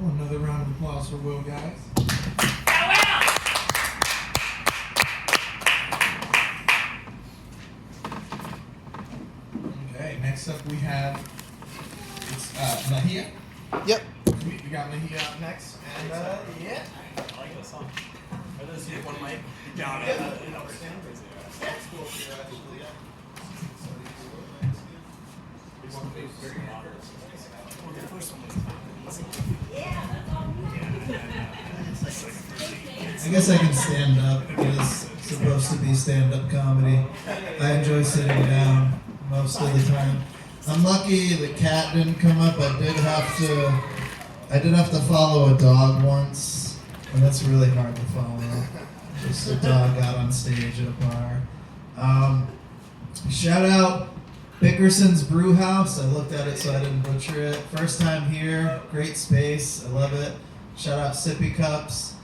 Another round of applause for Will, guys. Okay, next up we have Mejia. Yep. We got Mejia up next, and yeah. I like this song. Are those here one mic? Down. That's cool here, actually, yeah. I guess I can stand up. It is supposed to be stand-up comedy. I enjoy sitting down most of the time. I'm lucky the cat didn't come up. I did have to follow a dog once, and that's really hard to follow. Just a dog out on stage at a bar. Shout out Bickerson's Brewhouse. I looked at it so I didn't butcher it. First time here, great space. I love it. Shout out Sippy Cups.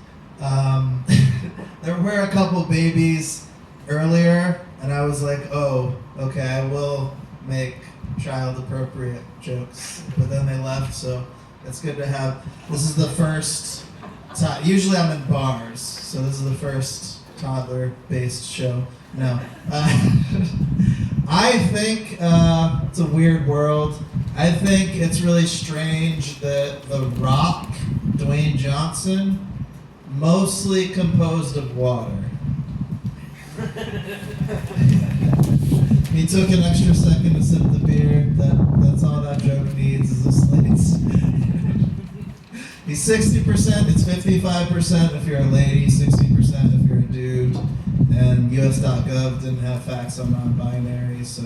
There were a couple babies earlier, and I was like, oh, okay, I will make child-appropriate jokes. But then they left, so it's good to have. This is the first time. Usually I'm in bars, so this is the first toddler-based show. No. I think it's a weird world. I think it's really strange that The Rock, Dwayne Johnson, mostly composed of water. He took an extra second to sip the beer. That's all that joke needs is a slates. He's 60%, it's 55% if you're a lady, 60% if you're a dude. And US.gov didn't have facts on non-binary, so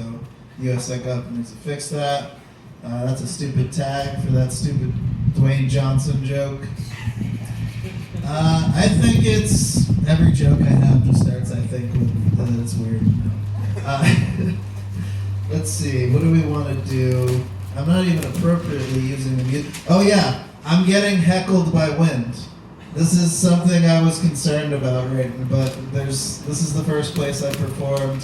US.gov needs to fix that. That's a stupid tag for that stupid Dwayne Johnson joke. I think it's, every joke I have just starts, I think, with that it's weird. Let's see, what do we want to do? I'm not even appropriately using the music. Oh yeah, I'm getting heckled by wind. This is something I was concerned about, right? But this is the first place I performed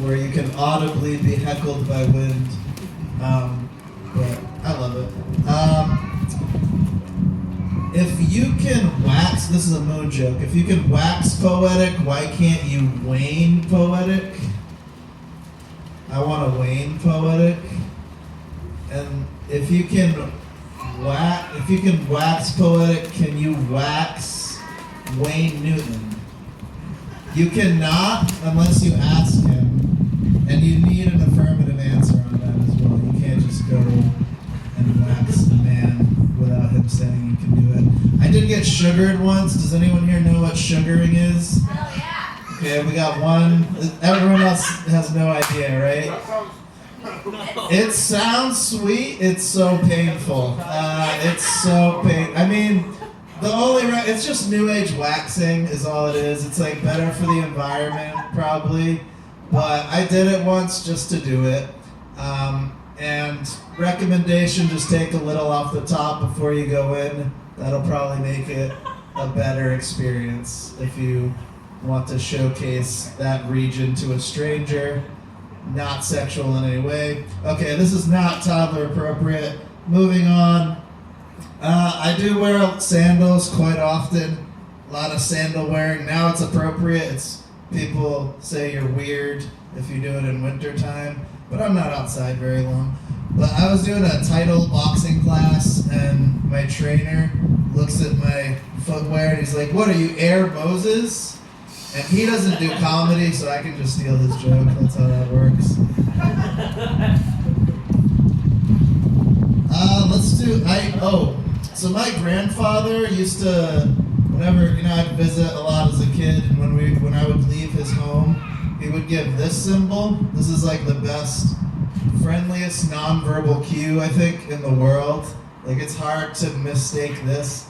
where you can audibly be heckled by wind. But I love it. If you can wax, this is a moon joke, if you can wax poetic, why can't you wane poetic? I want to wane poetic. And if you can wax poetic, can you wax Wayne Newton? You cannot unless you ask him, and you need an affirmative answer on that as well. You can't just go and wax the man without him saying you can do it. I did get sugared once. Does anyone here know what sugaring is? Hell yeah! Okay, we got one. Everyone else has no idea, right? It sounds sweet. It's so painful. It's so pain. I mean, it's just new age waxing is all it is. It's like better for the environment probably, but I did it once just to do it. And recommendation: just take a little off the top before you go in. That'll probably make it a better experience if you want to showcase that region to a stranger. Not sexual in any way. Okay, this is not toddler appropriate. Moving on. I do wear sandals quite often. A lot of sandal wearing. Now it's appropriate. People say you're weird if you do it in wintertime, but I'm not outside very long. But I was doing a title boxing class, and my trainer looks at my footwear and he's like, "What are you, Air Moses?" And he doesn't do comedy, so I can just steal his joke. That's how that works. So my grandfather used to, whenever, I'd visit a lot as a kid, and when I would leave his home, he would give this symbol. This is like the best, friendliest nonverbal cue, I think, in the world. Like, it's hard to mistake this.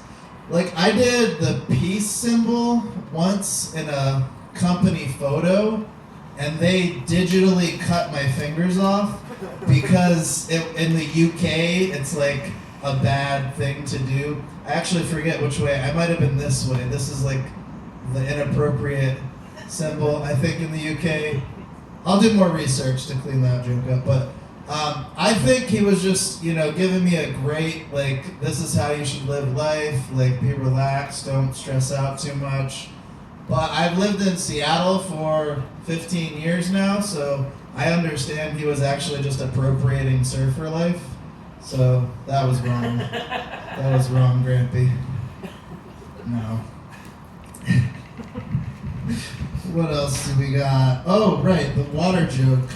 Like, I did the peace symbol once in a company photo, and they digitally cut my fingers off because in the UK, it's like a bad thing to do. I actually forget which way. I might have been this way. This is like the inappropriate symbol, I think, in the UK. I'll do more research to clean that joke up, but I think he was just, giving me a great, like, this is how you should live life, like, be relaxed, don't stress out too much. But I've lived in Seattle for 15 years now, so I understand he was actually just appropriating surfer life. So that was wrong. That was wrong, Grampy. No. What else do we got? Oh, right, the water joke.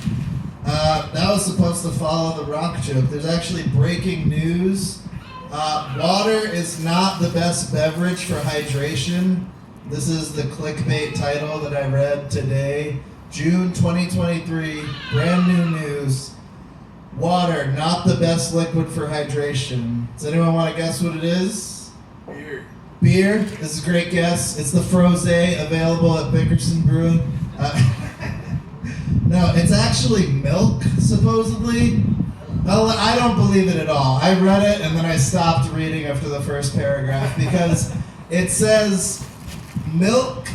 That was supposed to follow the rock joke. There's actually breaking news. Water is not the best beverage for hydration. This is the clickbait title that I read today. June 2023, brand new news. Water, not the best liquid for hydration. Does anyone want to guess what it is? Beer. Beer? This is a great guess. It's the Frosé, available at Bickerson Brewing. No, it's actually milk, supposedly. Well, I don't believe it at all. I read it and then I stopped reading after the first paragraph because it says milk,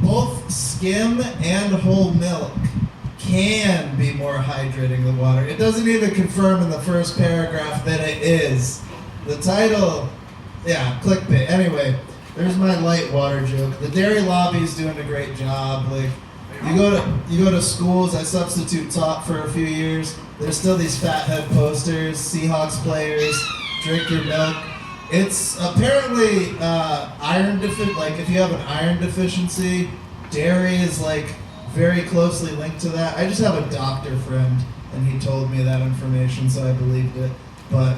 both skim and whole milk, can be more hydrating than water. It doesn't even confirm in the first paragraph that it is. The title, yeah, clickbait. Anyway, there's my light water joke. The dairy lobby's doing a great job. Like, you go to schools. I substitute taught for a few years. There's still these fathead posters, Seahawks players, drink your milk. It's apparently iron deficient. Like, if you have an iron deficiency, dairy is like very closely linked to that. I just have a doctor friend, and he told me that information, so I believed it. But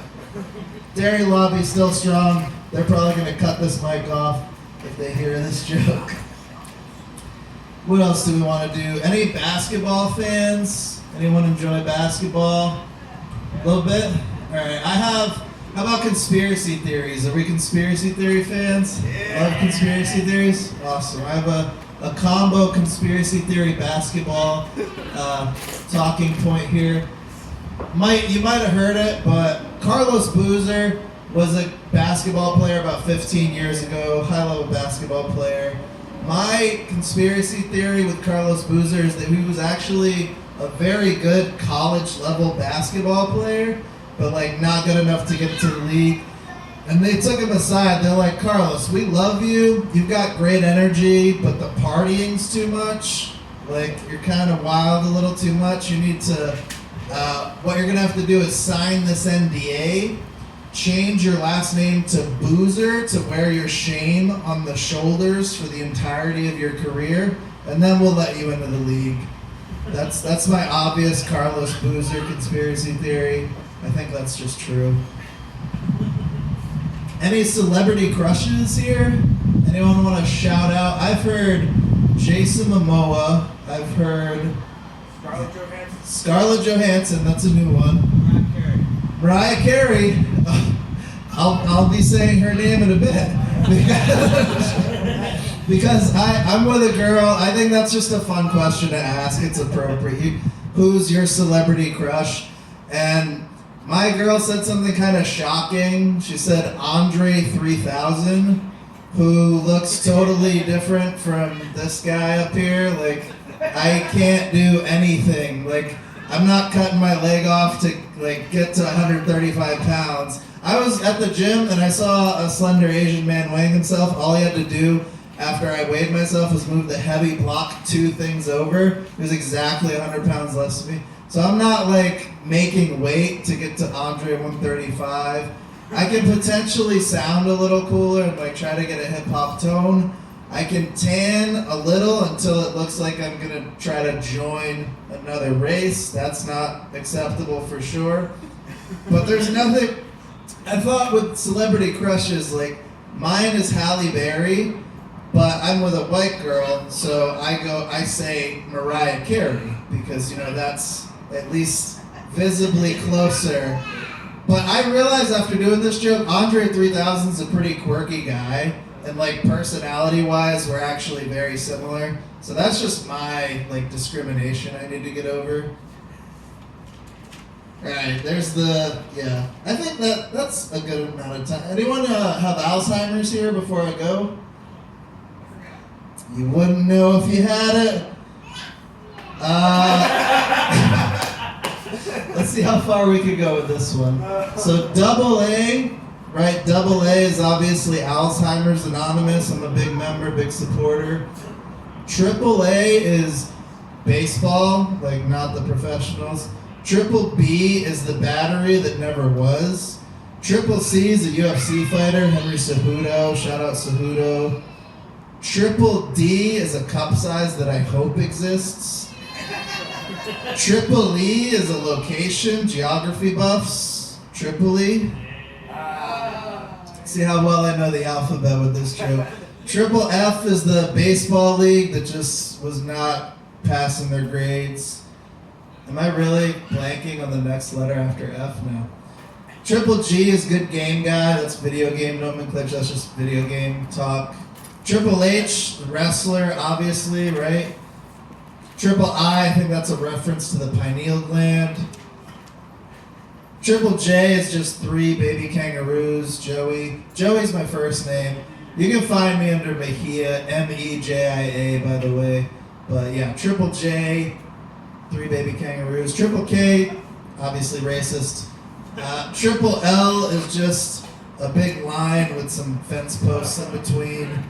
dairy lobby's still strong. They're probably going to cut this mic off if they hear this joke. What else do we want to do? Any basketball fans? Anyone enjoy basketball? A little bit? Alright, how about conspiracy theories? Are we conspiracy theory fans? Yeah. Love conspiracy theories? Awesome. I have a combo conspiracy theory basketball talking point here. You might have heard it, but Carlos Boozer was a basketball player about 15 years ago, high-level basketball player. My conspiracy theory with Carlos Boozer is that he was actually a very good college-level basketball player, but like not good enough to get to the league. And they took him aside. They're like, Carlos, we love you. You've got great energy, but the partying's too much. Like, you're kind of wild a little too much. You need to, what you're going to have to do is sign this NDA, change your last name to Boozer to wear your shame on the shoulders for the entirety of your career, and then we'll let you into the league. That's my obvious Carlos Boozer conspiracy theory. I think that's just true. Any celebrity crushes here? Anyone want to shout out? I've heard Jason Momoa. I've heard Scarlett Johansson. That's a new one. Mariah Carey. I'll be saying her name in a bit because I'm with a girl. I think that's just a fun question to ask. It's appropriate. Who's your celebrity crush? And my girl said something kind of shocking. She said Andre 3000, who looks totally different from this guy up here. Like, I can't do anything. Like, I'm not cutting my leg off to like get to 135 pounds. I was at the gym and I saw a slender Asian man weighing himself. All he had to do after I weighed myself was move the heavy block 2 things over. He was exactly 100 pounds less than me. So I'm not like making weight to get to Andre 135. I can potentially sound a little cooler and like try to get a hip hop tone. I can tan a little until it looks like I'm gonna try to join another race. That's not acceptable for sure. But there's nothing, I thought with celebrity crushes, like mine is Halle Berry, but I'm with a white girl, so I say Mariah Carey, because that's at least visibly closer. But I realized after doing this joke, Andre 3000's a pretty quirky guy, and like personality-wise, we're actually very similar. So that's just my like discrimination I need to get over. Alright, there's I think that's a good amount of time. Anyone have Alzheimer's here before I go? You wouldn't know if you had it. see how far we can go with this one. So double A, right? Double A is obviously Alzheimer's Anonymous. I'm a big member, big supporter. Triple A is baseball, like not the professionals. Triple B is the battery that never was. Triple C is a UFC fighter, Henry Cejudo. Shout out Cejudo. Triple D is a cup size that I hope exists. Triple E is a location, geography buffs. Tripoli. See how well I know the alphabet with this joke. Triple F is the baseball league that just was not passing their grades. Am I really blanking on the next letter after F now? Triple G is good game guy. That's video game nomenclature. That's just video game talk. Triple H, the wrestler, obviously, right? Triple I think that's a reference to the pineal gland. Triple J is just 3 baby kangaroos. Joey. Joey's my first name. You can find me under Mejia, Mejia, by the way. But yeah, Triple J, 3 baby kangaroos. Triple K, obviously racist. Triple L is just a big line with some fence posts in between.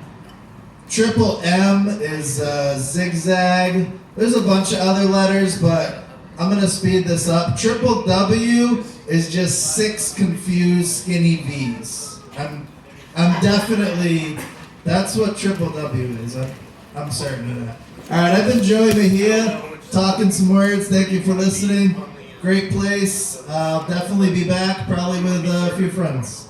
Triple M is zigzag. There's a bunch of other letters, but I'm gonna speed this up. Triple W is just 6 confused skinny V's. I'm definitely, that's what triple W is. I'm certain of that. All right, I've been Joey Mejia, talking some words. Thank you for listening. Great place. I'll definitely be back, probably with a few friends.